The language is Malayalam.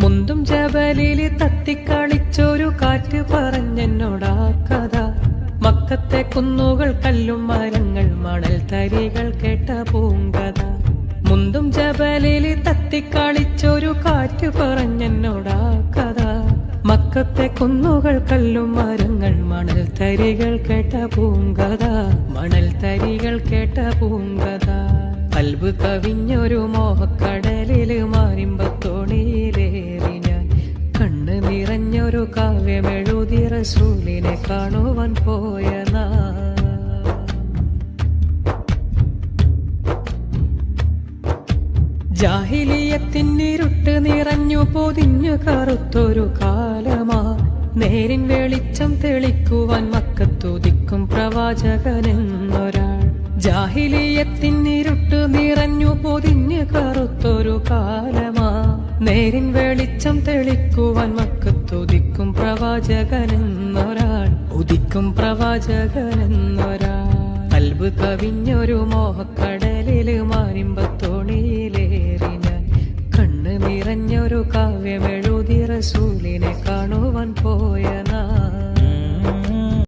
മുന്തും ജബലില് തത്തിക്കളിച്ചൊരു കാറ്റ് പറഞ്ഞെന്നോടാ കഥ. മക്കത്തെ കുന്നുകൾ കല്ലും മരങ്ങൾ മണൽ തരികൾ കേട്ട പൂങ്കഥ. മുന്തും ജബലില് തത്തിക്കളിച്ചൊരു കാറ്റ് പറഞ്ഞെന്നോടാ കഥ. മക്കത്തെ കുന്നുകൾ കല്ലും മരങ്ങൾ മണൽ തരികൾ കേട്ട പൂങ്കഥ. മണൽ തരികൾ കേട്ട പൂങ്കഥ. കൽബ് കവിഞ്ഞൊരു മോഹക്കടലില് മാരിമ്പത്തോണിയിലേറി ഞാൻ. കണ്ണ് നിറഞ്ഞൊരു കാവ്യമെഴുതി റസൂലിനെ കാണുവാൻ പോയ ജാഹിലിയത്തിനിരുട്ട് നിറഞ്ഞു പൊതിഞ്ഞു കറുത്തൊരു കാലമാ. നേരിൻ വെളിച്ചം തെളിക്കുവാൻ മക്കത്തുദിക്കും പ്രവാചകനെന്നൊരാൾ. ജാഹിലിയത്തിനിരുട്ട് നിറഞ്ഞു പൊതിഞ്ഞു കറുത്തൊരു കാലമാ. നേരിൻ വെളിച്ചം തെളിക്കുവാൻ മക്കത്തുദിക്കും പ്രവാചകനെന്നൊരാൾ. ഉദിക്കും പ്രവാചകനെന്നൊരാൾ. കൽബ് കവിഞ്ഞൊരു മോഹക്കടലില് മാരിമ്പത്തോണിയിലേറി ഞാൻ. കണ്ണ് നിറഞ്ഞൊരു കാവ്യമെഴുതി റസൂലിനെ കാണുവാൻ പോയ